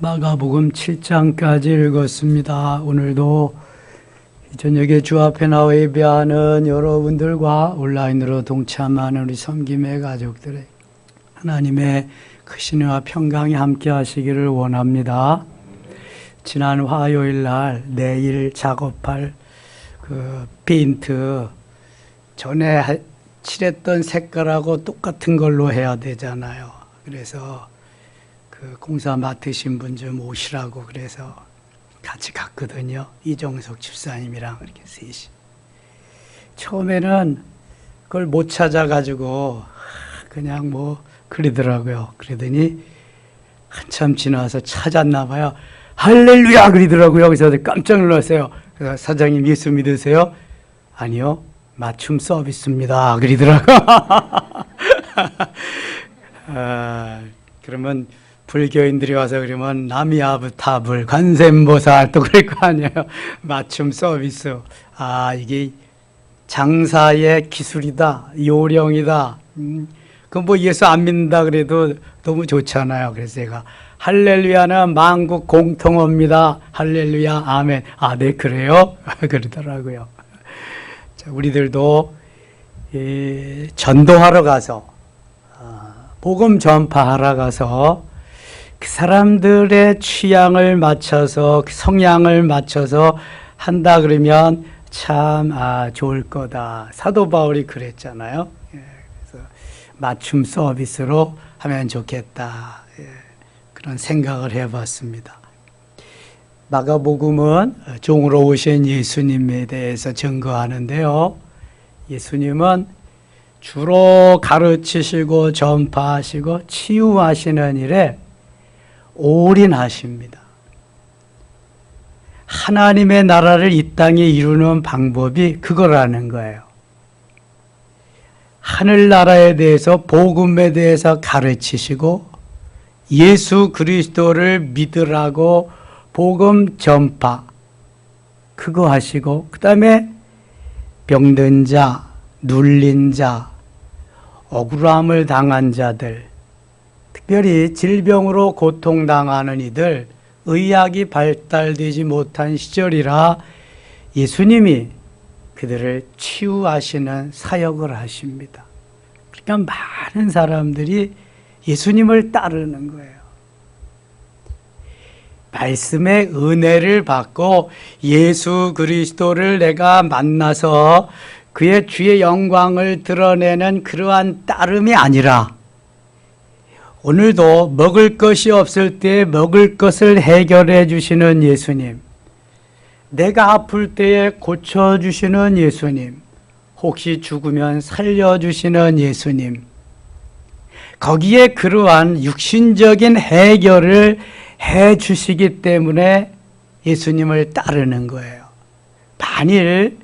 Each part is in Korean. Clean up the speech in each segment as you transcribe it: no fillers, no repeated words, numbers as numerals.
마가복음 7장까지 읽었습니다. 오늘도 저녁에 주 앞에 나와 예배하는 여러분들과 온라인으로 동참하는 우리 섬김의 가족들의 하나님의 크신 은혜와 평강이 함께 하시기를 원합니다. 지난 화요일 날 내일 작업할 그 페인트 전에 칠했던 색깔하고 똑같은 걸로 해야 되잖아요. 그래서 그 공사 맡으신 분 좀 오시라고 그래서 같이 갔거든요. 이정석 집사님이랑 이렇게 셋이. 처음에는 그걸 못 찾아가지고 그냥 뭐 그러더라고요. 그러더니 한참 지나서 찾았나 봐요. 할렐루야 그러더라고요. 그래서 깜짝 놀랐어요. 그래서 사장님 예수 믿으세요? 아니요. 맞춤 서비스입니다. 그러더라고요. 그러면 불교인들이 와서 그러면 남이아부타불 관세음보살 또 그럴 거 아니에요. 맞춤 서비스. 이게 장사의 기술이다. 요령이다. 그 뭐 예수 안 믿는다 그래도 너무 좋잖아요. 그래서 제가 할렐루야는 만국 공통어입니다. 할렐루야 아멘. 네 그래요? 그러더라고요. 자, 우리들도 전도하러 가서 복음 전파하러 가서 그 사람들의 취향을 맞춰서 성향을 맞춰서 한다 그러면 참 좋을 거다. 사도 바울이 그랬잖아요. 그래서 맞춤 서비스로 하면 좋겠다. 그런 생각을 해봤습니다. 마가복음은 종으로 오신 예수님에 대해서 증거하는데요. 예수님은 주로 가르치시고 전파하시고 치유하시는 일에 올인하십니다. 하나님의 나라를 이 땅에 이루는 방법이 그거라는 거예요. 하늘나라에 대해서 복음에 대해서 가르치시고 예수 그리스도를 믿으라고 복음 전파 그거 하시고 그 다음에 병든 자, 눌린 자, 억울함을 당한 자들 특별히 질병으로 고통당하는 이들 의학이 발달되지 못한 시절이라 예수님이 그들을 치유하시는 사역을 하십니다. 그러니까 많은 사람들이 예수님을 따르는 거예요. 말씀의 은혜를 받고 예수 그리스도를 내가 만나서 그의 주의 영광을 드러내는 그러한 따름이 아니라 오늘도 먹을 것이 없을 때 먹을 것을 해결해 주시는 예수님, 내가 아플 때에 고쳐주시는 예수님, 혹시 죽으면 살려주시는 예수님, 거기에 그러한 육신적인 해결을 해 주시기 때문에 예수님을 따르는 거예요. 만일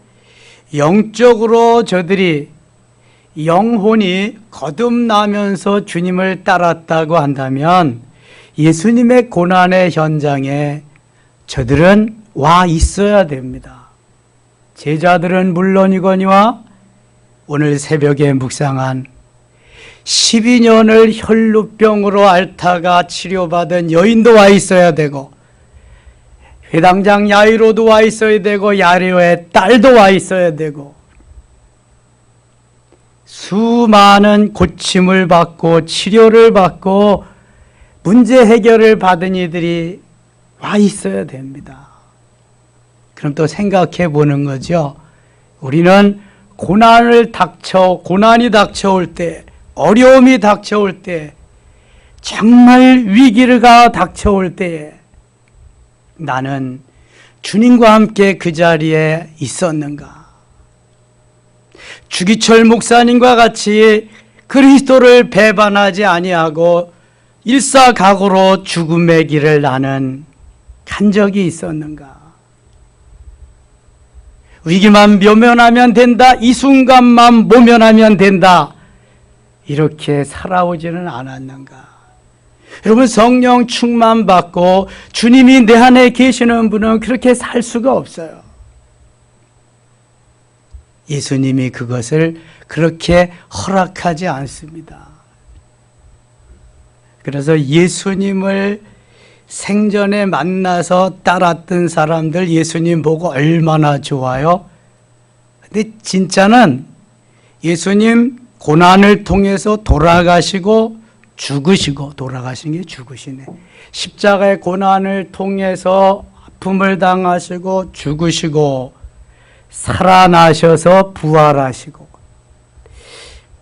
영적으로 저들이 영혼이 거듭나면서 주님을 따랐다고 한다면 예수님의 고난의 현장에 저들은 와 있어야 됩니다. 제자들은 물론이거니와 오늘 새벽에 묵상한 12년을 혈루병으로 앓다가 치료받은 여인도 와 있어야 되고 회당장 야이로도 와 있어야 되고 야이로의 딸도 와 있어야 되고 수많은 고침을 받고 치료를 받고 문제 해결을 받은 이들이 와 있어야 됩니다. 그럼 또 생각해 보는 거죠. 우리는 고난이 닥쳐올 때, 어려움이 닥쳐올 때, 정말 위기가 닥쳐올 때에 나는 주님과 함께 그 자리에 있었는가? 주기철 목사님과 같이 그리스도를 배반하지 아니하고 일사각오로 죽음의 길을 나는 간 적이 있었는가? 위기만 모면하면 된다. 이 순간만 모면하면 된다. 이렇게 살아오지는 않았는가? 여러분 성령 충만 받고 주님이 내 안에 계시는 분은 그렇게 살 수가 없어요. 예수님이 그것을 그렇게 허락하지 않습니다. 그래서 예수님을 생전에 만나서 따랐던 사람들 예수님 보고 얼마나 좋아요? 근데 진짜는 예수님 고난을 통해서 돌아가시고 죽으시고, 돌아가신 게 죽으시네. 십자가의 고난을 통해서 아픔을 당하시고 죽으시고 살아나셔서 부활하시고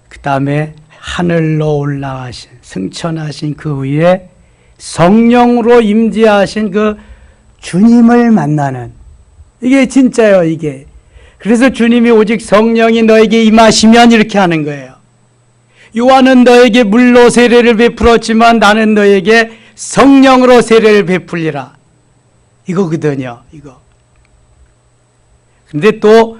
그 다음에 하늘로 올라가신, 승천하신 그 후에 성령으로 임재하신 그 주님을 만나는, 이게 진짜요, 이게. 그래서 주님이 오직 성령이 너에게 임하시면 이렇게 하는 거예요. 요한은 너에게 물로 세례를 베풀었지만 나는 너에게 성령으로 세례를 베풀리라. 이거거든요, 이거. 근데 또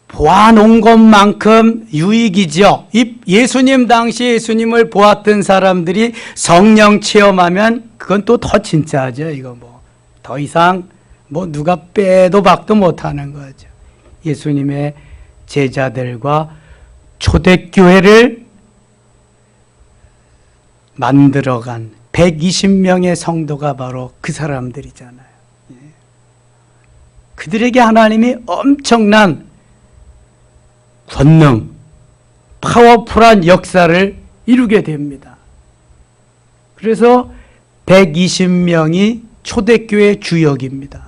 보아놓은 것만큼 유익이죠. 예수님 당시 예수님을 보았던 사람들이 성령 체험하면 그건 또 더 진짜죠. 이거 뭐 더 이상 뭐 누가 빼도 박도 못하는 거죠. 예수님의 제자들과 초대교회를 만들어간 120명의 성도가 바로 그 사람들이잖아요. 그들에게 하나님이 엄청난 권능, 파워풀한 역사를 이루게 됩니다. 그래서 120명이 초대교회 주역입니다.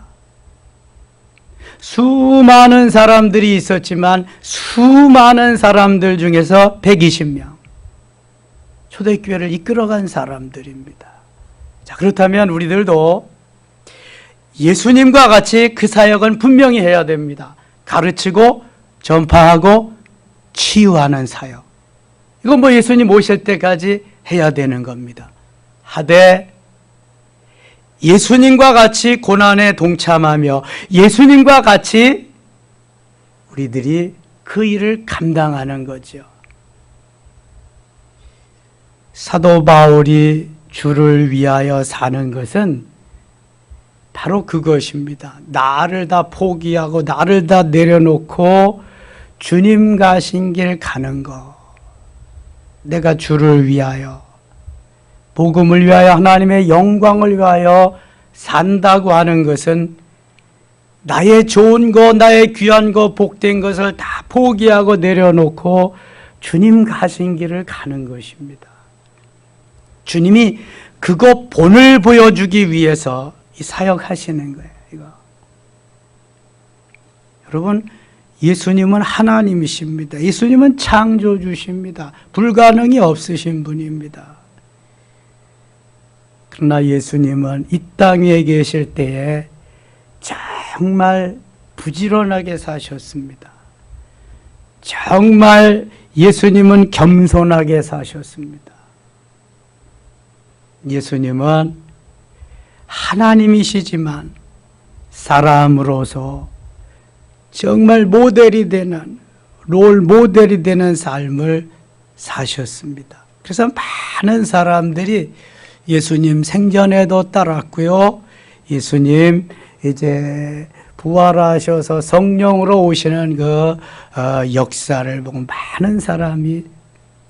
수많은 사람들이 있었지만 수많은 사람들 중에서 120명. 초대교회를 이끌어간 사람들입니다. 자, 그렇다면 우리들도 예수님과 같이 그 사역은 분명히 해야 됩니다. 가르치고 전파하고 치유하는 사역. 이건 뭐 예수님 오실 때까지 해야 되는 겁니다. 하되 예수님과 같이 고난에 동참하며 예수님과 같이 우리들이 그 일을 감당하는 거죠. 사도 바울이 주를 위하여 사는 것은 바로 그것입니다. 나를 다 포기하고 나를 다 내려놓고 주님 가신 길 가는 거. 내가 주를 위하여, 복음을 위하여, 하나님의 영광을 위하여 산다고 하는 것은 나의 좋은 거, 나의 귀한 거, 복된 것을 다 포기하고 내려놓고 주님 가신 길을 가는 것입니다. 주님이 그거 본을 보여주기 위해서 이 사역하시는 거예요. 이거. 여러분, 예수님은 하나님이십니다. 예수님은 창조주십니다. 불가능이 없으신 분입니다. 그러나 예수님은 이 땅 위에 계실 때에 정말 부지런하게 사셨습니다. 정말 예수님은 겸손하게 사셨습니다. 예수님은 하나님이시지만 사람으로서 정말 모델이 되는, 롤 모델이 되는 삶을 사셨습니다. 그래서 많은 사람들이 예수님 생전에도 따랐고요. 예수님 이제 부활하셔서 성령으로 오시는 그 역사를 보고 많은 사람이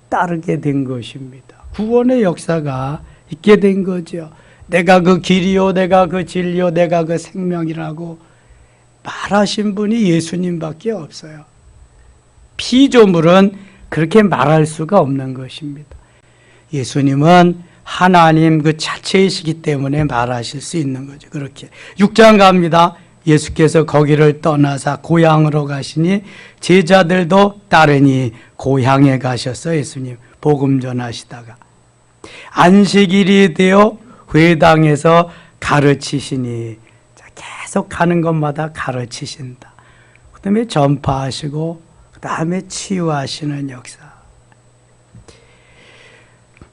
따르게 된 것입니다. 구원의 역사가 있게 된 거죠. 내가 그 길이요, 내가 그 진리요, 내가 그 생명이라고 말하신 분이 예수님밖에 없어요. 피조물은 그렇게 말할 수가 없는 것입니다. 예수님은 하나님 그 자체이시기 때문에 말하실 수 있는 거죠. 그렇게 6장 갑니다. 예수께서 거기를 떠나사 고향으로 가시니 제자들도 따르니 고향에 가셔서 예수님 복음 전하시다가 안식일이 되어 회당에서 가르치시니, 계속 가는 것마다 가르치신다. 그 다음에 전파하시고 그 다음에 치유하시는 역사.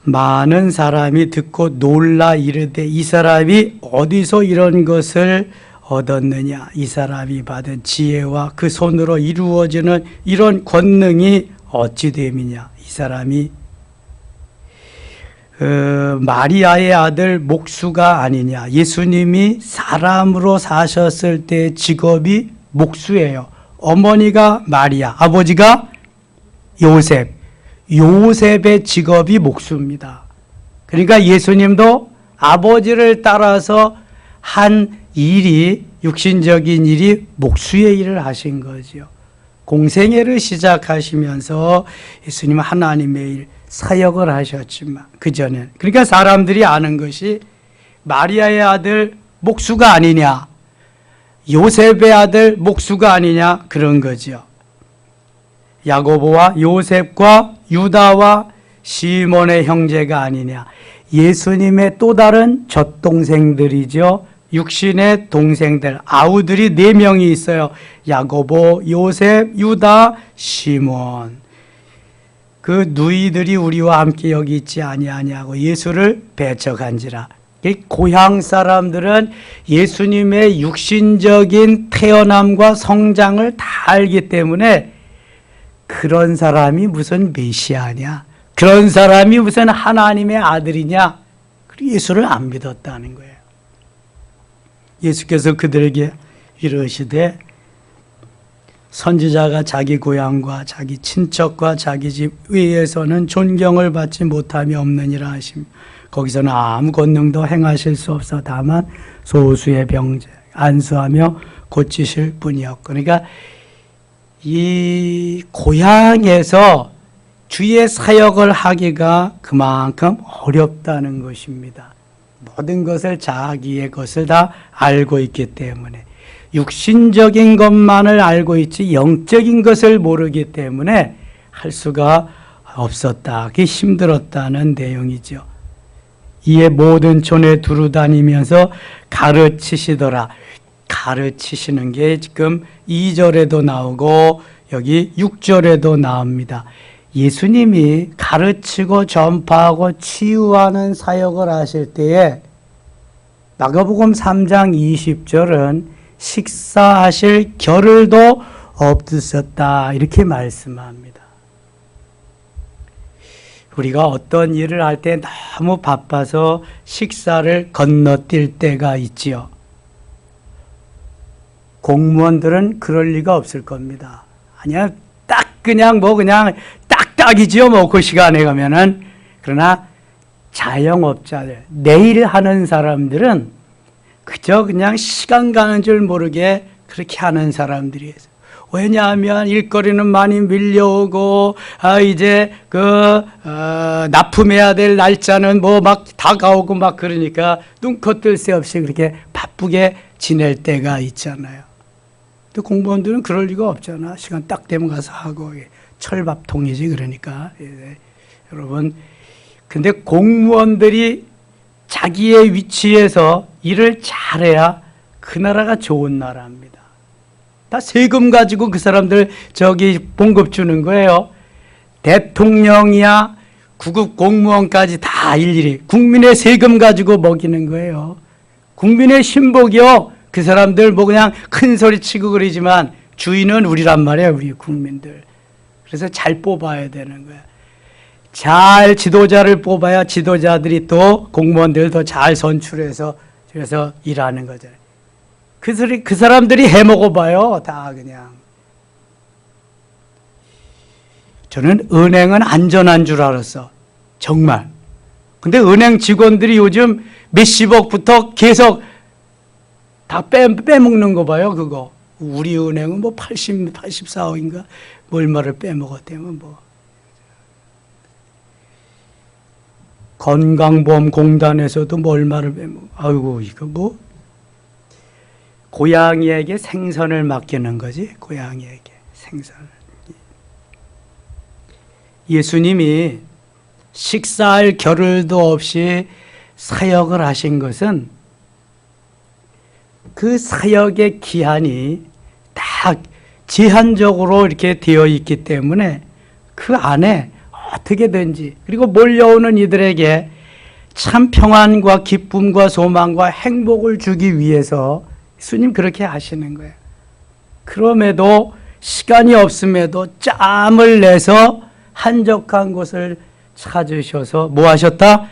많은 사람이 듣고 놀라 이르되 이 사람이 어디서 이런 것을 얻었느냐. 이 사람이 받은 지혜와 그 손으로 이루어지는 이런 권능이 어찌 됨이냐. 이 사람이 마리아의 아들 목수가 아니냐. 예수님이 사람으로 사셨을 때 직업이 목수예요. 어머니가 마리아, 아버지가 요셉. 요셉의 직업이 목수입니다. 그러니까 예수님도 아버지를 따라서 한 일이, 육신적인 일이 목수의 일을 하신 거죠. 공생애를 시작하시면서 예수님은 하나님의 일, 사역을 하셨지만 그전에, 그러니까 사람들이 아는 것이 마리아의 아들 목수가 아니냐, 요셉의 아들 목수가 아니냐, 그런 거죠. 야고보와 요셉과 유다와 시몬의 형제가 아니냐, 예수님의 또 다른 젖동생들이죠. 육신의 동생들, 아우들이 4명이 있어요. 야고보, 요셉, 유다, 시몬. 그 누이들이 우리와 함께 여기 있지 아니하냐고 예수를 배척한지라. 고향 사람들은 예수님의 육신적인 태어남과 성장을 다 알기 때문에 그런 사람이 무슨 메시아냐, 그런 사람이 무슨 하나님의 아들이냐, 그리고 예수를 안 믿었다는 거예요. 예수께서 그들에게 이르시되 선지자가 자기 고향과 자기 친척과 자기 집 외에서는 존경을 받지 못함이 없느니라 하시며, 거기서는 아무 권능도 행하실 수 없어 다만 소수의 병자 안수하며 고치실 뿐이었고, 그러니까 이 고향에서 주의 사역을 하기가 그만큼 어렵다는 것입니다. 모든 것을 자기의 것을 다 알고 있기 때문에, 육신적인 것만을 알고 있지 영적인 것을 모르기 때문에 할 수가 없었다. 그게 힘들었다는 내용이죠. 이에 모든 촌에 두루 다니면서 가르치시더라. 가르치시는 게 지금 2절에도 나오고 여기 6절에도 나옵니다. 예수님이 가르치고 전파하고 치유하는 사역을 하실 때에 마가복음 3장 20절은 식사하실 겨를도 없으셨다, 이렇게 말씀합니다. 우리가 어떤 일을 할 때 너무 바빠서 식사를 건너뛸 때가 있지요. 공무원들은 그럴 리가 없을 겁니다. 아니야, 딱 그냥 딱딱이지요, 그 시간에 가면은. 그러나 자영업자들, 내일 하는 사람들은 그저 그냥 시간 가는 줄 모르게 그렇게 하는 사람들이 있어요. 왜냐하면 일거리는 많이 밀려오고, 이제 납품해야 될 날짜는 막 다가오고 그러니까 눈코 뜰 새 없이 그렇게 바쁘게 지낼 때가 있잖아요. 또 공무원들은 그럴 리가 없잖아. 시간 딱 되면 가서 하고, 철밥통이지, 그러니까. 예. 여러분, 근데 공무원들이 자기의 위치에서 일을 잘해야 그 나라가 좋은 나라입니다. 다 세금 가지고 그 사람들 봉급 주는 거예요. 대통령이야 구급 공무원까지 다 일일이 국민의 세금 가지고 먹이는 거예요. 국민의 신복이요. 그 사람들 그냥 큰 소리 치고 그러지만 주인은 우리란 말이에요. 우리 국민들. 그래서 잘 뽑아야 되는 거야. 잘 지도자를 뽑아야 지도자들이 또 공무원들 더 잘 선출해서 그래서 일하는 거잖아요. 그 사람들이 해먹어봐요. 다 그냥. 저는 은행은 안전한 줄 알았어. 정말. 근데 은행 직원들이 요즘 몇십억부터 계속 다 빼먹는 거 봐요, 그거. 우리 은행은 84억인가? 얼마를 빼먹었대면 건강보험공단에서도 얼마를 빼먹어. 아이고, 이거 고양이에게 생선을 맡기는 거지, 고양이에게 생선을. 예수님이 식사할 겨를도 없이 사역을 하신 것은 그 사역의 기한이 딱 제한적으로 이렇게 되어 있기 때문에 그 안에 어떻게든지, 그리고 몰려오는 이들에게 참 평안과 기쁨과 소망과 행복을 주기 위해서 예수님 그렇게 하시는 거예요. 그럼에도 시간이 없음에도 짬을 내서 한적한 곳을 찾으셔서 뭐 하셨다?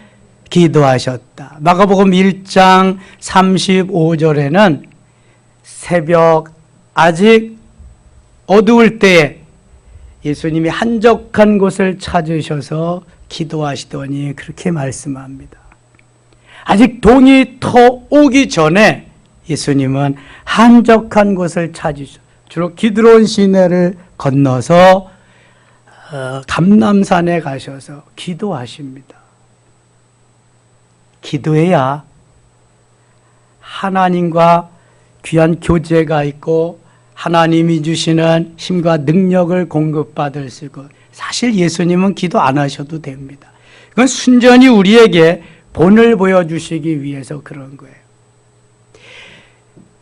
기도하셨다. 마가복음 1장 35절에는 새벽 아직 어두울 때에 예수님이 한적한 곳을 찾으셔서 기도하시더니 그렇게 말씀합니다. 아직 돈이 더 오기 전에 예수님은 한적한 곳을 찾으셔 주로 기드론 시내를 건너서 감람산에 가셔서 기도하십니다. 기도해야 하나님과 귀한 교제가 있고 하나님이 주시는 힘과 능력을 공급받을 수 있고, 사실 예수님은 기도 안 하셔도 됩니다. 그건 순전히 우리에게 본을 보여주시기 위해서 그런 거예요.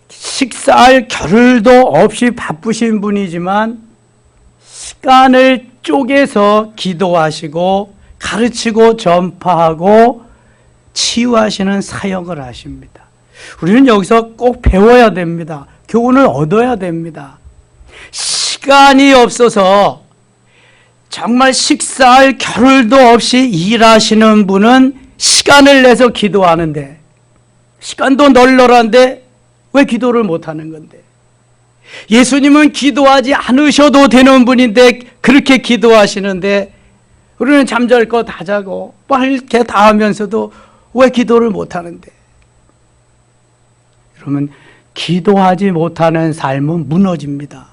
식사할 겨를도 없이 바쁘신 분이지만 시간을 쪼개서 기도하시고 가르치고 전파하고 치유하시는 사역을 하십니다. 우리는 여기서 꼭 배워야 됩니다. 교훈을 얻어야 됩니다. 시간이 없어서 정말 식사할 겨를도 없이 일하시는 분은 시간을 내서 기도하는데, 시간도 널널한데 왜 기도를 못하는 건데? 예수님은 기도하지 않으셔도 되는 분인데 그렇게 기도하시는데, 우리는 잠잘 거 다 자고 빨게 다 하면서도 왜 기도를 못하는데? 그러면 기도하지 못하는 삶은 무너집니다.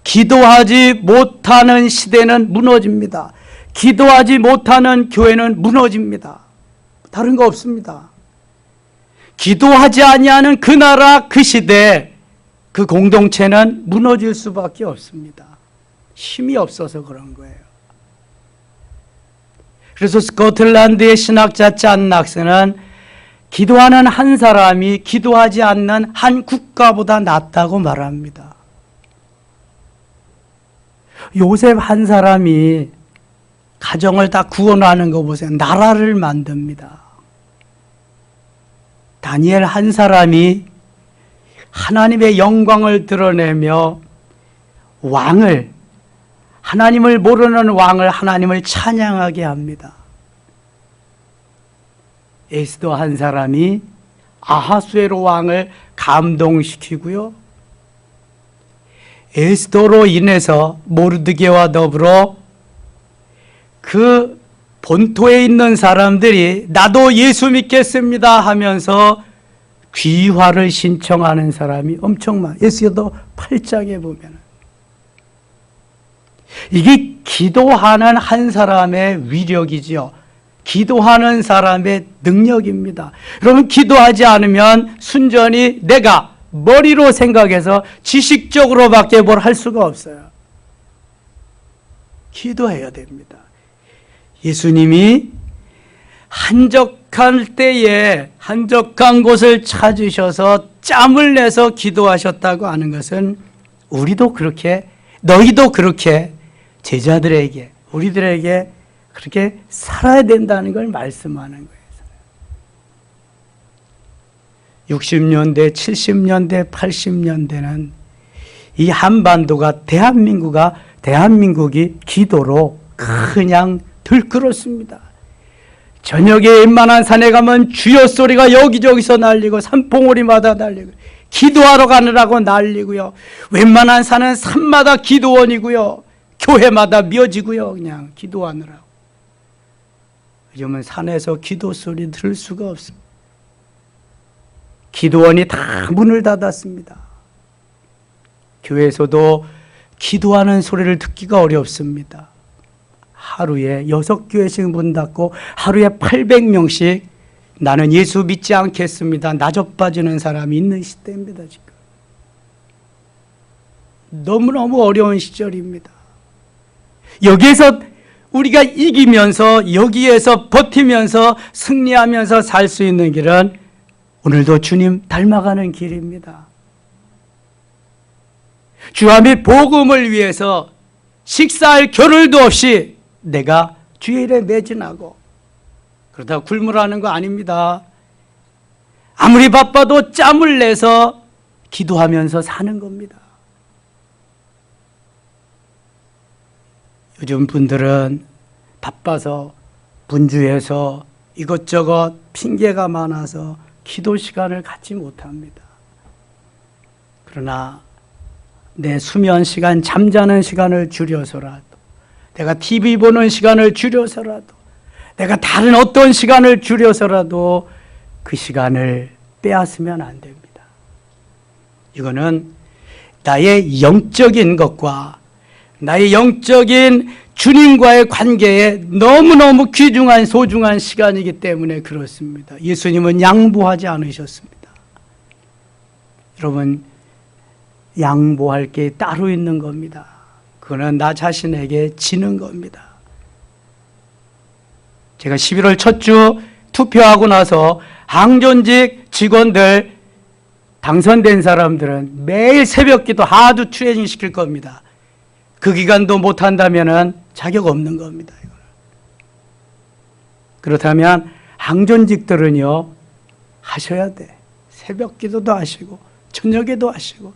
기도하지 못하는 시대는 무너집니다. 기도하지 못하는 교회는 무너집니다. 다른 거 없습니다. 기도하지 아니하는 그 나라, 그 시대, 그 공동체는 무너질 수밖에 없습니다. 힘이 없어서 그런 거예요. 그래서 스코틀랜드의 신학자 짠 낙스는 기도하는 한 사람이 기도하지 않는 한 국가보다 낫다고 말합니다. 요셉 한 사람이 가정을 다 구원하는 거 보세요. 나라를 만듭니다. 다니엘 한 사람이 하나님의 영광을 드러내며 왕을, 하나님을 모르는 왕을 하나님을 찬양하게 합니다. 에스더 한 사람이 아하수에로 왕을 감동시키고요. 에스더로 인해서 모르드게와 더불어 그 본토에 있는 사람들이 나도 예수 믿겠습니다 하면서 귀화를 신청하는 사람이 엄청 많아요. 에스더 8장에 보면 이게 기도하는 한 사람의 위력이지요. 기도하는 사람의 능력입니다. 여러분, 기도하지 않으면 순전히 내가 머리로 생각해서 지식적으로밖에 뭘 할 수가 없어요. 기도해야 됩니다. 예수님이 한적할 때에 한적한 곳을 찾으셔서 짬을 내서 기도하셨다고 하는 것은 우리도 그렇게, 너희도 그렇게 제자들에게, 우리들에게 그렇게 살아야 된다는 걸 말씀하는 거예요. 60년대, 70년대, 80년대는 이 한반도가 대한민국이 기도로 그냥 들끓었습니다. 저녁에 웬만한 산에 가면 주여 소리가 여기저기서 날리고 산봉우리마다 날리고 기도하러 가느라고 날리고요. 웬만한 산은 산마다 기도원이고요. 교회마다 묘지고요. 그냥 기도하느라고. 요즘은 산에서 기도 소리 들을 수가 없습니다. 기도원이 다 문을 닫았습니다. 교회에서도 기도하는 소리를 듣기가 어렵습니다. 하루에 6교회씩 문 닫고 하루에 800명씩 나는 예수 믿지 않겠습니다. 나접빠지는 사람이 있는 시대입니다. 지금 너무너무 어려운 시절입니다. 여기에서 우리가 이기면서, 여기에서 버티면서 승리하면서 살 수 있는 길은 오늘도 주님 닮아가는 길입니다. 주와 및 복음을 위해서 식사할 겨를도 없이 내가 주의 일에 매진하고, 그러다 굶으라는 거 아닙니다. 아무리 바빠도 짬을 내서 기도하면서 사는 겁니다. 요즘 분들은 바빠서 분주해서 이것저것 핑계가 많아서 기도 시간을 갖지 못합니다. 그러나 내 수면 시간, 잠자는 시간을 줄여서라도, 내가 TV 보는 시간을 줄여서라도, 내가 다른 어떤 시간을 줄여서라도 그 시간을 빼앗으면 안 됩니다. 이거는 나의 영적인 것과 나의 영적인 주님과의 관계에 너무너무 귀중한 소중한 시간이기 때문에 그렇습니다. 예수님은 양보하지 않으셨습니다. 여러분, 양보할 게 따로 있는 겁니다. 그거는 나 자신에게 지는 겁니다. 제가 11월 첫 주 투표하고 나서 항존직 직원들 당선된 사람들은 매일 새벽기도 하도 트레이닝 시킬 겁니다. 그 기간도 못한다면 자격 없는 겁니다. 그렇다면 항존직들은요, 하셔야 돼. 새벽기도도 하시고 저녁에도 하시고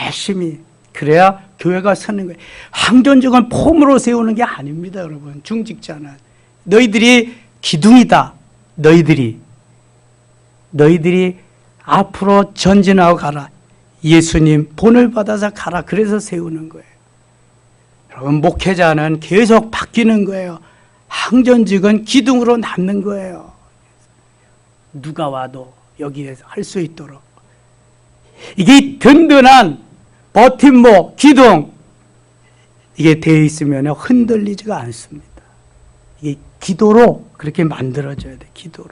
열심히. 그래야 교회가 서는 거예요. 항존직은 폼으로 세우는 게 아닙니다, 여러분. 중직자는 너희들이 기둥이다. 너희들이 앞으로 전진하고 가라. 예수님 본을 받아서 가라. 그래서 세우는 거예요. 여러분, 목회자는 계속 바뀌는 거예요. 항존직은 기둥으로 남는 거예요. 누가 와도 여기에서 할 수 있도록. 이게 든든한 버팀목, 기둥, 이게 되어 있으면 흔들리지가 않습니다. 이게 기도로 그렇게 만들어져야 돼, 기도로.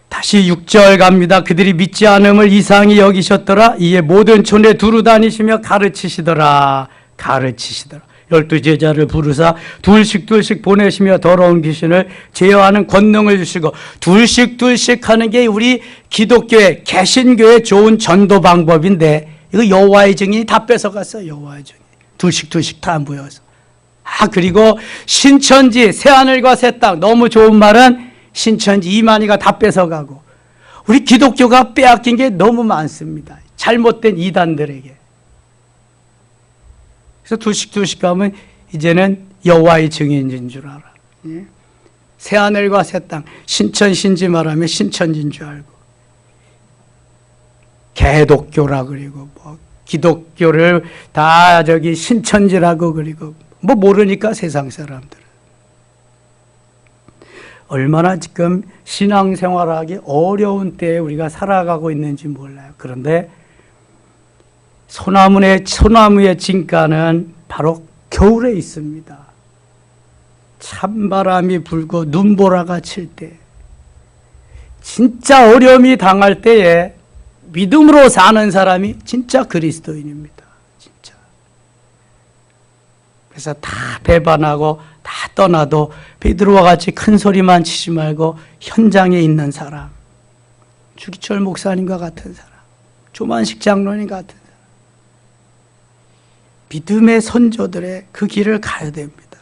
다시 6절 갑니다. 그들이 믿지 않음을 이상히 여기셨더라. 이에 모든 촌에 두루 다니시며 가르치시더라. 12 제자를 부르사 둘씩 보내시며 더러운 귀신을 제어하는 권능을 주시고, 둘씩 하는 게 우리 기독교의 개신교의 좋은 전도 방법인데, 이거 여호와의 증인이 다 뺏어갔어요. 여호와의 증인 둘씩 다 모여서. 그리고 신천지 새하늘과 새 땅, 너무 좋은 말은 신천지 이만희가 다 뺏어가고, 우리 기독교가 빼앗긴 게 너무 많습니다. 잘못된 이단들에게. 그래서 둘씩 가면 이제는 여호와의 증인인 줄 알아. 새하늘과 새 땅, 신천 신지 말하면 신천지인 줄 알고, 개독교라 그리고 기독교를 다 신천지라고 그리고 모르니까 세상 사람들은. 얼마나 지금 신앙생활하기 어려운 때에 우리가 살아가고 있는지 몰라요. 그런데 소나무의 진가는 바로 겨울에 있습니다. 찬바람이 불고 눈보라가 칠 때, 진짜 어려움이 당할 때에 믿음으로 사는 사람이 진짜 그리스도인입니다. 진짜. 그래서 다 배반하고 다 떠나도 베드로와 같이 큰 소리만 치지 말고 현장에 있는 사람, 주기철 목사님과 같은 사람, 조만식 장로님 같은 사람, 믿음의 선조들의 그 길을 가야 됩니다.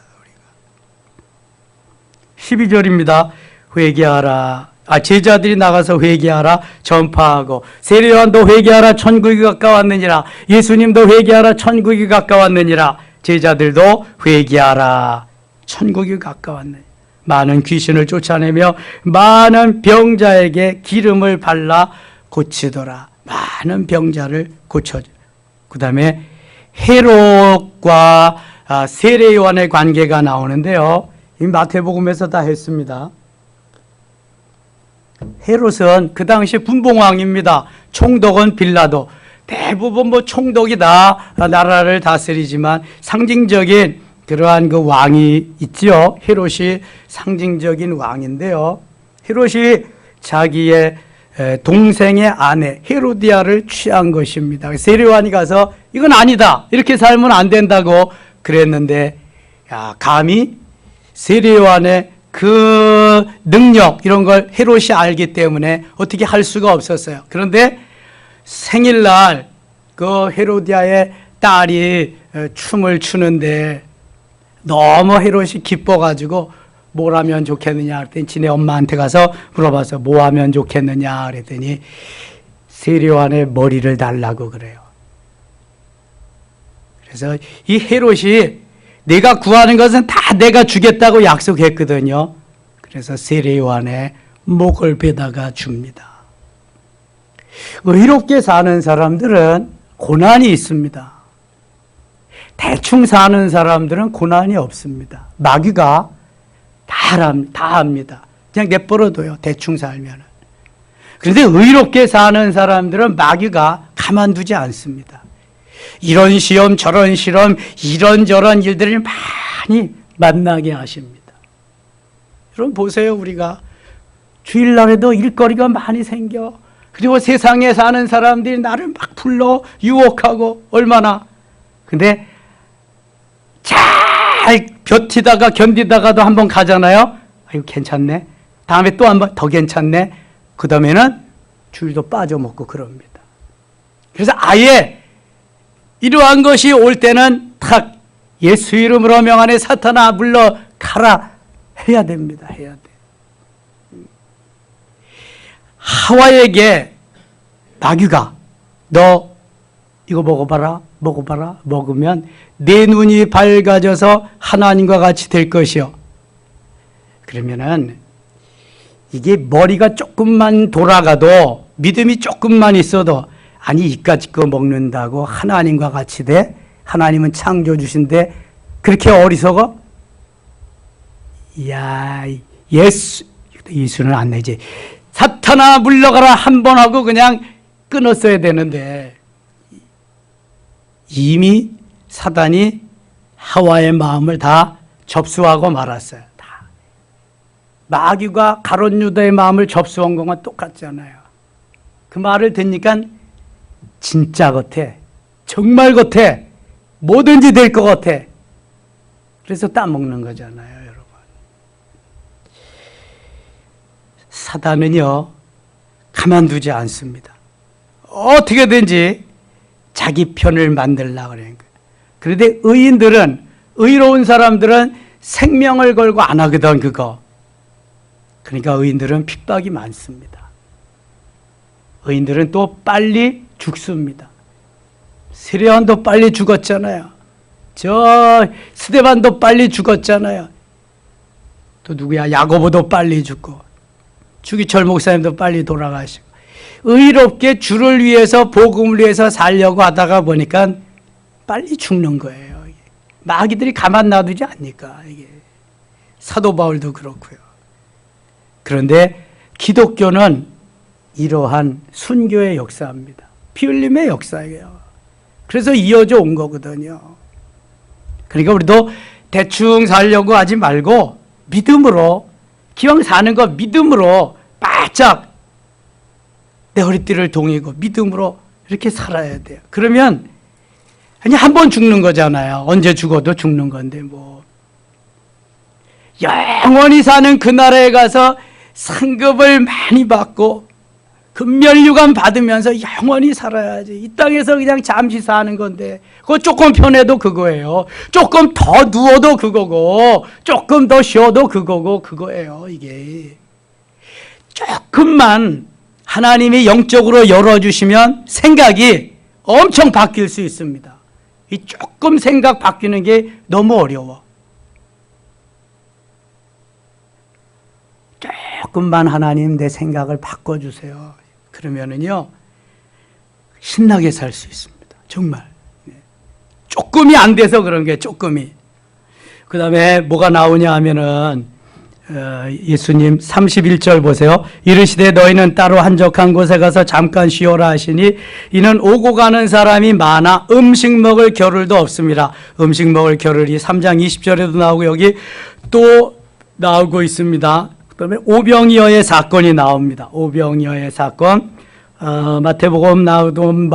우리가 12절입니다. 회개하라. 제자들이 나가서 회개하라, 전파하고, 세례요한도 회개하라, 천국이 가까웠느니라. 예수님도 회개하라, 천국이 가까웠느니라. 제자들도 회개하라, 천국이 가까웠느니라. 많은 귀신을 쫓아내며 많은 병자에게 기름을 발라 고치더라. 많은 병자를 고쳐줘. 그 다음에 헤롯과 세례요한의 관계가 나오는데요. 이 마태복음에서 다 했습니다. 헤롯은 그 당시 분봉왕입니다. 총독은 빌라도. 대부분 총독이 다 나라를 다스리지만 상징적인 그러한 그 왕이 있죠. 헤롯이 상징적인 왕인데요. 헤롯이 자기의 동생의 아내 헤로디아를 취한 것입니다. 세례요한이 가서 이건 아니다, 이렇게 살면 안 된다고 그랬는데, 감히 세례요한의 그 능력, 이런 걸 헤롯이 알기 때문에 어떻게 할 수가 없었어요. 그런데 생일날 그 헤로디아의 딸이 춤을 추는데 너무 헤롯이 기뻐가지고 뭘 하면 좋겠느냐 그랬더니 지네 엄마한테 가서 물어봐서 뭐 하면 좋겠느냐 그랬더니 세례요한의 머리를 달라고 그래요. 그래서 이 헤롯이 내가 구하는 것은 다 내가 주겠다고 약속했거든요. 그래서 세례요한의 목을 베다가 줍니다. 의롭게 사는 사람들은 고난이 있습니다. 대충 사는 사람들은 고난이 없습니다. 마귀가 다 합니다. 그냥 내버려둬요. 대충 살면은. 그런데 의롭게 사는 사람들은 마귀가 가만두지 않습니다. 이런 시험 저런 시험 이런저런 일들을 많이 만나게 하십니다. 여러분 보세요. 우리가 주일날에도 일거리가 많이 생겨. 그리고 세상에 사는 사람들이 나를 막 불러 유혹하고 얼마나. 근데 잘 버티다가 견디다가도 한번 가잖아요. 아이고 괜찮네. 다음에 또 한번 더 괜찮네. 그 다음에는 주일도 빠져먹고 그럽니다. 그래서 아예 이러한 것이 올 때는 탁 예수 이름으로 명하네 사탄아 물러가라 해야 됩니다. 해야 돼. 하와에게 마귀가 너 이거 먹어봐라 먹으면 내 눈이 밝아져서 하나님과 같이 될 것이요. 그러면은 이게 머리가 조금만 돌아가도 믿음이 조금만 있어도 아니 이까짓 거 먹는다고 하나님과 같이 돼? 하나님은 창조주신데 그렇게 어리석어? 이야 예수는 안 내지. 사탄아 물러가라 한 번 하고 그냥 끊었어야 되는데 이미 사단이 하와의 마음을 다 접수하고 말았어요. 다. 마귀가 가롯 유다의 마음을 접수한 것과 똑같잖아요. 그 말을 듣니까 진짜 같아. 정말 같아. 뭐든지 될 것 같아. 그래서 따먹는 거잖아요, 여러분. 사단은요, 가만두지 않습니다. 어떻게든지 자기 편을 만들려고 그러는 거예요. 그런데 의로운 사람들은 생명을 걸고 안 하거든, 그거. 그러니까 의인들은 핍박이 많습니다. 의인들은 또 빨리 죽습니다. 스데반도 빨리 죽었잖아요. 저 스데반도 빨리 죽었잖아요. 또 누구야? 야고보도 빨리 죽고 주기철 목사님도 빨리 돌아가시고 의롭게 주를 위해서 복음을 위해서 살려고 하다가 보니까 빨리 죽는 거예요. 마귀들이 가만 놔두지 않니까 이게 사도 바울도 그렇고요. 그런데 기독교는 이러한 순교의 역사입니다. 피 흘림의 역사예요. 그래서 이어져 온 거거든요. 그러니까 우리도 대충 살려고 하지 말고 믿음으로 기왕 사는 거 믿음으로 바짝 내 허리띠를 동이고 믿음으로 이렇게 살아야 돼요. 그러면 아니 한 번 죽는 거잖아요. 언제 죽어도 죽는 건데 뭐 영원히 사는 그 나라에 가서 상급을 많이 받고 금면류관 받으면서 영원히 살아야지. 이 땅에서 그냥 잠시 사는 건데 그거 조금 편해도 그거예요. 조금 더 누워도 그거고 조금 더 쉬어도 그거고 그거예요. 이게 조금만 하나님이 영적으로 열어주시면 생각이 엄청 바뀔 수 있습니다. 이 조금 생각 바뀌는 게 너무 어려워. 조금만 하나님 내 생각을 바꿔주세요. 그러면은요 신나게 살 수 있습니다. 정말. 조금이 안 돼서 그런 게 조금이. 그 다음에 뭐가 나오냐 하면은 예수님 31절 보세요. 이르시되 너희는 따로 한적한 곳에 가서 잠깐 쉬어라 하시니 이는 오고 가는 사람이 많아 음식 먹을 겨를도 없습니다. 음식 먹을 겨를이 3장 20절에도 나오고 여기 또 나오고 있습니다. 그 다음에 오병이어의 사건이 나옵니다. 오병이어의 사건. 마태복음, 나우돔,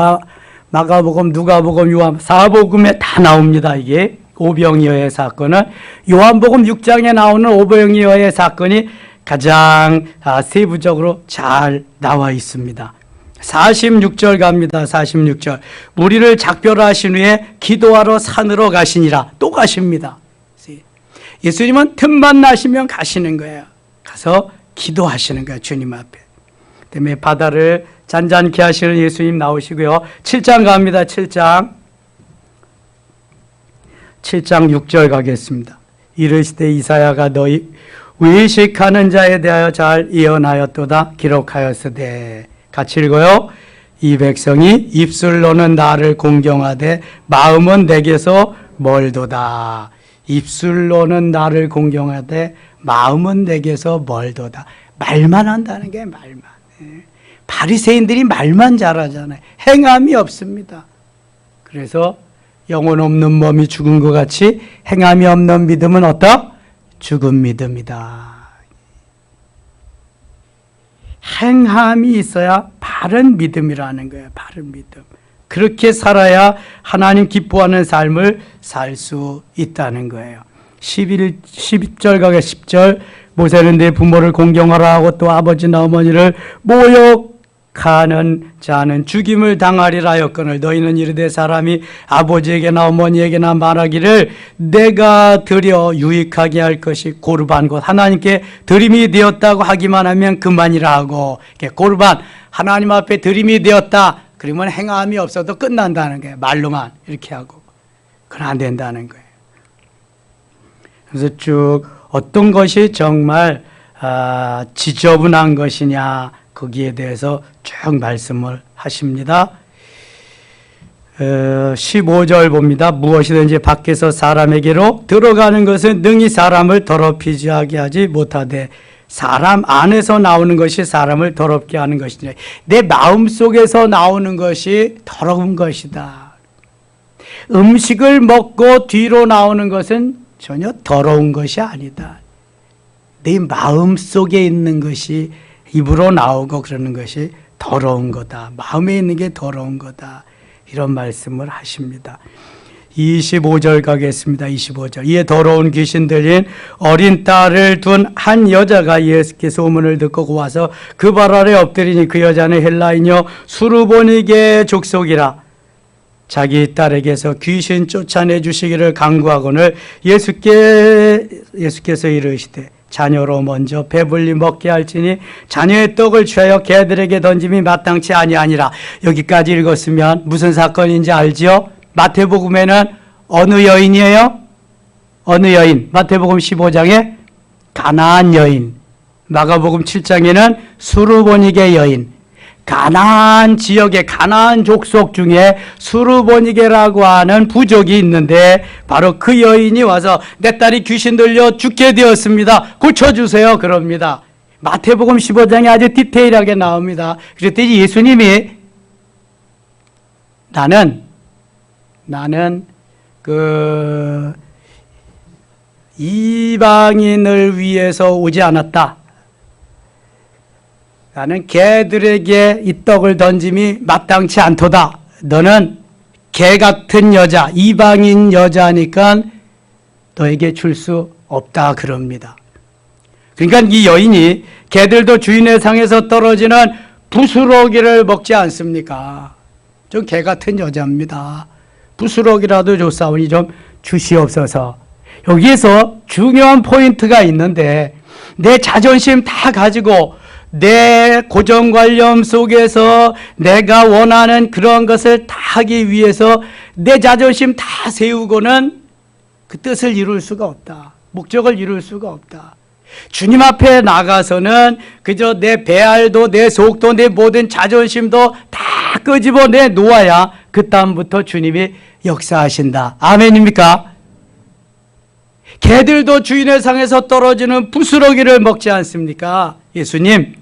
마가복음, 누가복음, 요한 사복음에 다 나옵니다. 이게 오병이어의 사건은 요한복음 6장에 나오는 오병이어의 사건이 가장 세부적으로 잘 나와 있습니다. 46절 갑니다. 46절. 무리를 작별하신 후에 기도하러 산으로 가시니라. 또 가십니다. 예수님은 틈만 나시면 가시는 거예요. 가서 기도하시는 거예요. 주님 앞에. 그다음에 바다를 잔잔케 하시는 예수님 나오시고요. 7장 갑니다. 7장 6절 가겠습니다. 이르시되 이사야가 너희 외식하는 자에 대하여 잘 예언하였도다 기록하였으되. 같이 읽어요. 이 백성이 입술로는 나를 공경하되 마음은 내게서 멀도다. 입술로는 나를 공경하되 마음은 내게서 멀도다. 말만 한다는 게 말만. 바리새인들이 말만 잘하잖아요. 행함이 없습니다. 그래서 영혼 없는 몸이 죽은 것 같이 행함이 없는 믿음은 어떠? 죽은 믿음이다. 행함이 있어야 바른 믿음이라는 거예요. 바른 믿음. 그렇게 살아야 하나님 기뻐하는 삶을 살 수 있다는 거예요. 12절 가게 10절 모세는 내 부모를 공경하라 하고 또 아버지나 어머니를 모욕하는 자는 죽임을 당하리라 하였거늘 너희는 이르되 사람이 아버지에게나 어머니에게나 말하기를 내가 드려 유익하게 할 것이 고르반 곧 하나님께 드림이 되었다고 하기만 하면 그만이라 하고 고르반 하나님 앞에 드림이 되었다 그러면 행함이 없어도 끝난다는 거예요. 말로만 이렇게 하고 그건 안 된다는 거예요. 그래서 쭉 어떤 것이 정말 지저분한 것이냐 거기에 대해서 쭉 말씀을 하십니다. 15절 봅니다. 무엇이든지 밖에서 사람에게로 들어가는 것은 능히 사람을 더럽히지 하지 못하되 사람 안에서 나오는 것이 사람을 더럽게 하는 것이니 내 마음속에서 나오는 것이 더러운 것이다. 음식을 먹고 뒤로 나오는 것은 전혀 더러운 것이 아니다. 내 마음속에 있는 것이 입으로 나오고 그러는 것이 더러운 거다. 마음에 있는 게 더러운 거다. 이런 말씀을 하십니다. 25절 가겠습니다. 25절. 이에 더러운 귀신 들린 어린 딸을 둔 한 여자가 예수께 소문을 듣고 와서 그 발 아래 엎드리니 그 여자는 헬라인여 수르보니게 족속이라. 자기 딸에게서 귀신 쫓아내 주시기를 간구하거늘 예수께서 이르시되 자녀로 먼저 배불리 먹게 할지니 자녀의 떡을 취하여 개들에게 던짐이 마땅치 아니하니라. 여기까지 읽었으면 무슨 사건인지 알지요? 마태복음에는 어느 여인이에요? 어느 여인? 마태복음 15장에 가나안 여인, 마가복음 7장에는 수르보니게 여인. 가나안 지역의 가나안 족속 중에 수르보니게라고 하는 부족이 있는데 바로 그 여인이 와서 내 딸이 귀신 들려 죽게 되었습니다. 고쳐주세요. 그럽니다. 마태복음 15장에 아주 디테일하게 나옵니다. 그랬더니 예수님이 나는 그 이방인을 위해서 오지 않았다. 나는 개들에게 이 떡을 던짐이 마땅치 않도다. 너는 개 같은 여자, 이방인 여자니까 너에게 줄 수 없다 그럽니다. 그러니까 이 여인이 개들도 주인의 상에서 떨어지는 부스러기를 먹지 않습니까? 좀 개 같은 여자입니다. 부스러기라도 줬사오니 좀 주시옵소서. 여기에서 중요한 포인트가 있는데 내 자존심 다 가지고 내 고정관념 속에서 내가 원하는 그런 것을 다 하기 위해서 내 자존심 다 세우고는 그 뜻을 이룰 수가 없다. 목적을 이룰 수가 없다. 주님 앞에 나가서는 그저 내 배알도 내 속도 내 모든 자존심도 다 끄집어내 놓아야 그 다음부터 주님이 역사하신다. 아멘입니까? 개들도 주인의 상에서 떨어지는 부스러기를 먹지 않습니까? 예수님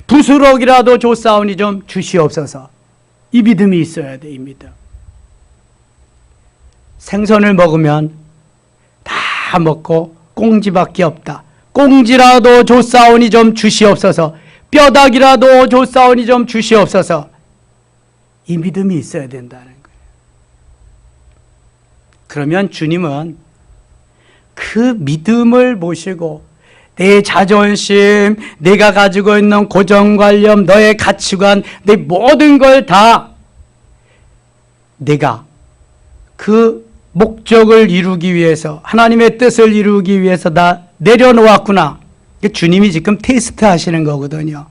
부스러기라도 줬사오니 좀 주시옵소서. 이 믿음이 있어야 돼. 이 믿음. 생선을 먹으면 다 먹고 꽁지밖에 없다. 꽁지라도 줬사오니 좀 주시옵소서. 뼈다귀라도 줬사오니 좀 주시옵소서. 이 믿음이 있어야 된다는 거예요. 그러면 주님은 그 믿음을 모시고 내 자존심, 내가 가지고 있는 고정관념, 너의 가치관, 내 모든 걸 다 내가 그 목적을 이루기 위해서 하나님의 뜻을 이루기 위해서 다 내려놓았구나. 주님이 지금 테스트 하시는 거거든요.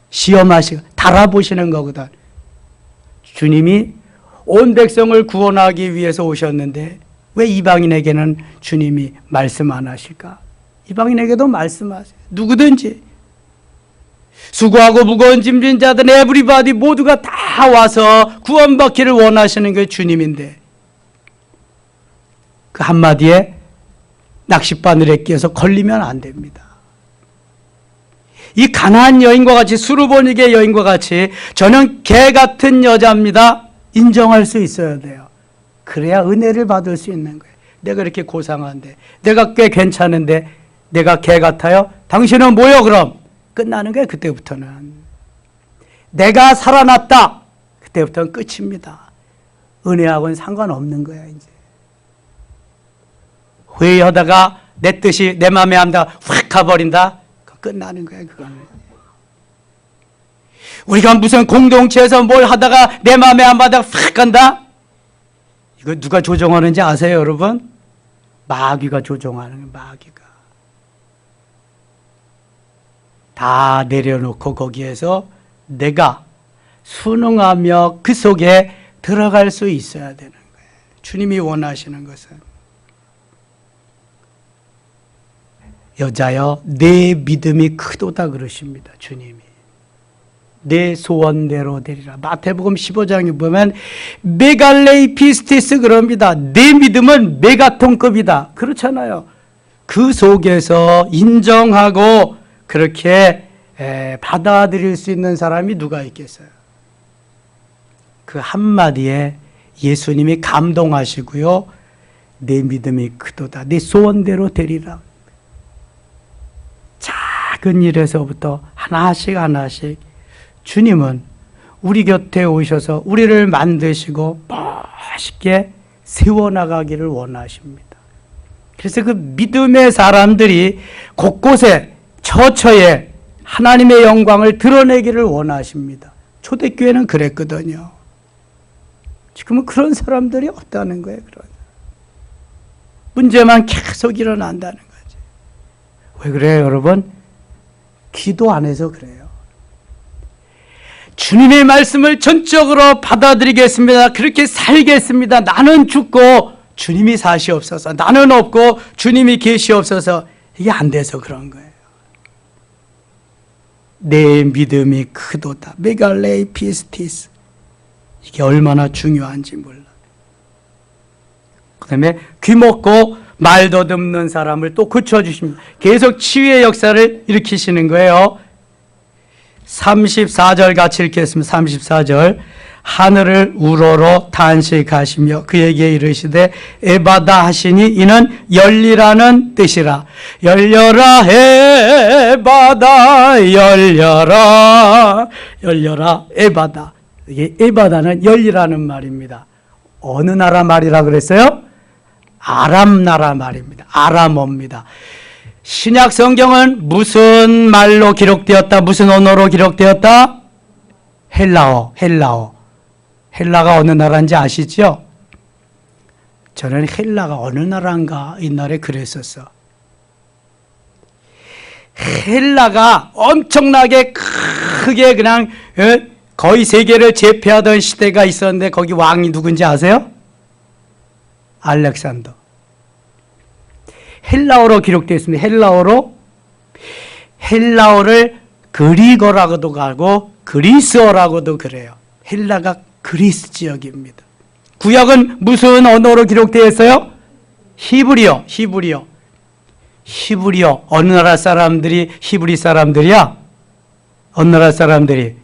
시험하시고 달아보시는 거거든. 주님이 온 백성을 구원하기 위해서 오셨는데 왜 이방인에게는 주님이 말씀 안 하실까? 이방인에게도 말씀하세요. 누구든지 수고하고 무거운 짐진 자들 에브리바디 모두가 다 와서 구원받기를 원하시는 게 주님인데 그 한마디에 낚싯바늘에 끼어서 걸리면 안 됩니다. 이 가나안 여인과 같이 수르보니게 여인과 같이 저는 개 같은 여자입니다. 인정할 수 있어야 돼요. 그래야 은혜를 받을 수 있는 거예요. 내가 이렇게 고상한데, 내가 꽤 괜찮은데 내가 개 같아요? 당신은 뭐요 그럼? 끝나는 거예요. 그때부터는. 내가 살아났다. 그때부터는 끝입니다. 은혜하고는 상관없는 거야 이제. 회의하다가 내 뜻이 내 마음에 안다 확 가버린다. 끝나는 거예요. 그거는. 우리가 무슨 공동체에서 뭘 하다가 내 마음에 안 받아 확 간다. 이거 누가 조종하는지 아세요 여러분? 마귀가 조종하는 거예요. 마귀가. 다 내려놓고 거기에서 내가 순응하며 그 속에 들어갈 수 있어야 되는 거예요. 주님이 원하시는 것은 여자여 내 믿음이 크도다 그러십니다. 주님이. 내 소원대로 되리라. 마태복음 15장에 보면 메갈레이 피스티스 그럽니다. 내 믿음은 메가톤급이다. 그렇잖아요. 그 속에서 인정하고 그렇게 받아들일 수 있는 사람이 누가 있겠어요? 그 한마디에 예수님이 감동하시고요. 내 믿음이 크도다. 내 소원대로 되리라. 작은 일에서부터 하나씩 하나씩 주님은 우리 곁에 오셔서 우리를 만드시고 멋있게 세워나가기를 원하십니다. 그래서 그 믿음의 사람들이 곳곳에 처처에 하나님의 영광을 드러내기를 원하십니다. 초대교회는 그랬거든요. 지금은 그런 사람들이 없다는 거예요. 그런 문제만 계속 일어난다는 거지. 왜 그래요 여러분? 기도 안 해서 그래요. 주님의 말씀을 전적으로 받아들이겠습니다. 그렇게 살겠습니다. 나는 죽고 주님이 사시옵소서. 나는 없고 주님이 계시옵소서. 이게 안 돼서 그런 거예요. 내 믿음이 크도다. 메갈레이 피스티스. 이게 얼마나 중요한지 몰라. 그 다음에 귀먹고 말 더듬는 사람을 또 고쳐주십니다. 계속 치유의 역사를 일으키시는 거예요. 34절 같이 읽겠습니다. 34절. 하늘을 우러러 탄식하시며 그에게 이르시되 에바다 하시니 이는 열리라는 뜻이라. 열려라 에바다 열려라. 열려라 에바다. 이게 에바다는 열리라는 말입니다. 어느 나라 말이라 그랬어요? 아람 나라 말입니다. 아람어입니다. 신약 성경은 무슨 말로 기록되었다? 무슨 언어로 기록되었다? 헬라어. 헬라가 어느 나라인지 아시죠? 저는 헬라가 어느 나라인가 옛날에 그랬었어. 헬라가 엄청나게 크게 그냥 거의 세계를 제패하던 시대가 있었는데 거기 왕이 누군지 아세요? 알렉산더. 헬라어로 기록되어 있습니다. 헬라어를 그리거라고도 하고 그리스어라고도 그래요. 헬라가 그리스 지역입니다. 구약은 무슨 언어로 기록되어 있어요? 히브리어. 어느 나라 사람들이 히브리 사람들이야? 어느 나라 사람들이?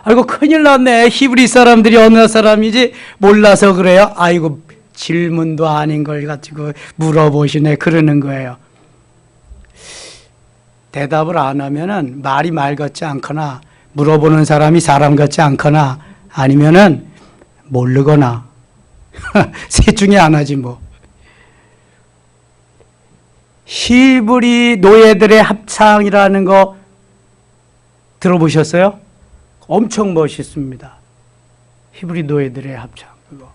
아이고 큰일 났네. 히브리 사람들이 어느 나라 사람이지 몰라서 그래요. 아이고 질문도 아닌 걸 가지고 물어보시네 그러는 거예요. 대답을 안 하면은 말이 말 같지 않거나 물어보는 사람이 사람 같지 않거나 아니면은 모르거나 셋 중에 하나지 뭐. 히브리 노예들의 합창이라는 거 들어보셨어요? 엄청 멋있습니다. 히브리 노예들의 합창. 그거.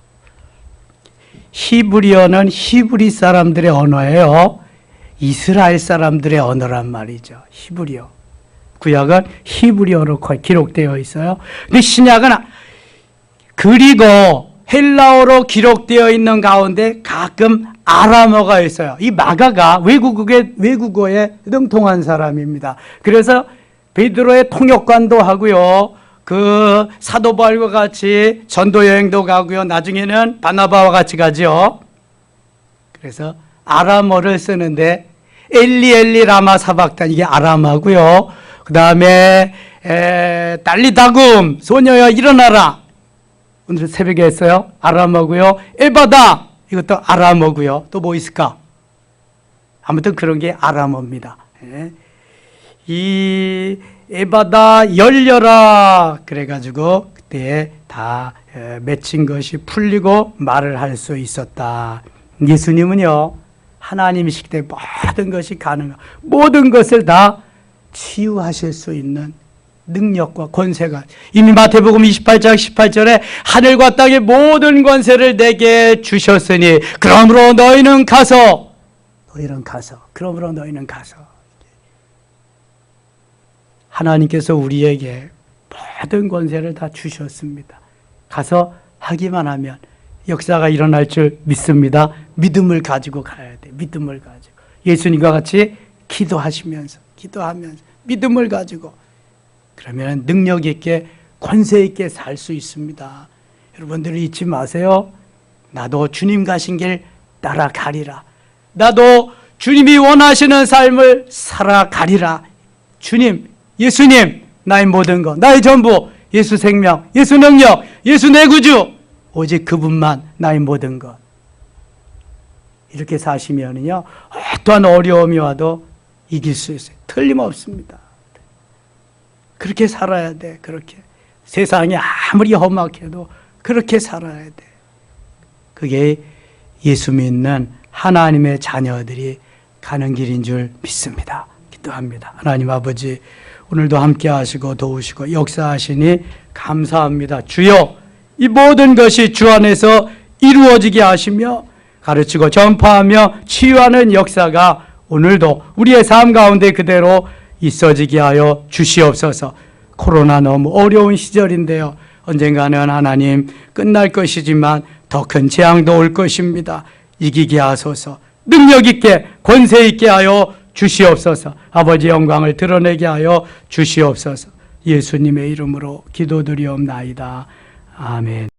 히브리어는 히브리 사람들의 언어예요. 이스라엘 사람들의 언어란 말이죠. 히브리어. 구약은 히브리어로 기록되어 있어요. 근데 신약은 그리고 헬라어로 기록되어 있는 가운데 가끔 아람어가 있어요. 이 마가가 외국어에 능통한 사람입니다. 그래서 베드로의 통역관도 하고요. 그 사도 바울과 같이 전도 여행도 가고요. 나중에는 바나바와 같이 가죠. 그래서 아람어를 쓰는데 엘리 라마 사박단 이게 아람어고요. 그 다음에 달리다금 소녀야 일어나라. 오늘 새벽에 했어요. 아람어고요. 에바다 이것도 아람어고요. 또 뭐 있을까? 아무튼 그런 게 아람어입니다. 이 에바다 열려라 그래가지고 그때 다 맺힌 것이 풀리고 말을 할 수 있었다. 예수님은요 하나님이시기 때문에 모든 것이 가능하고 모든 것을 다 치유하실 수 있는 능력과 권세가 이미 마태복음 28장 18절에 하늘과 땅의 모든 권세를 내게 주셨으니 그러므로 너희는 가서 그러므로 너희는 가서 하나님께서 우리에게 모든 권세를 다 주셨습니다. 가서 하기만 하면 역사가 일어날 줄 믿습니다. 믿음을 가지고 가야 돼. 믿음을 가지고 예수님과 같이 기도하면서 믿음을 가지고 그러면 능력 있게 권세 있게 살 수 있습니다. 여러분들이 잊지 마세요. 나도 주님 가신 길 따라가리라. 나도 주님이 원하시는 삶을 살아가리라. 주님, 예수님, 나의 모든 것, 나의 전부, 예수 생명, 예수 능력, 예수 내 구주, 오직 그분만 나의 모든 것. 이렇게 사시면요, 어떠한 어려움이 와도 이길 수 있어요. 틀림없습니다. 그렇게 살아야 돼. 그렇게 세상이 아무리 험악해도 그렇게 살아야 돼. 그게 예수 믿는 하나님의 자녀들이 가는 길인 줄 믿습니다. 기도합니다. 하나님 아버지, 오늘도 함께 하시고 도우시고 역사하시니 감사합니다. 주여, 이 모든 것이 주 안에서 이루어지게 하시며 가르치고 전파하며 치유하는 역사가 오늘도 우리의 삶 가운데 그대로 있어지게 하여 주시옵소서. 코로나 너무 어려운 시절인데요. 언젠가는 하나님 끝날 것이지만 더 큰 재앙도 올 것입니다. 이기게 하소서. 능력 있게 권세 있게 하여 주시옵소서. 아버지 영광을 드러내게 하여 주시옵소서. 예수님의 이름으로 기도드리옵나이다. 아멘.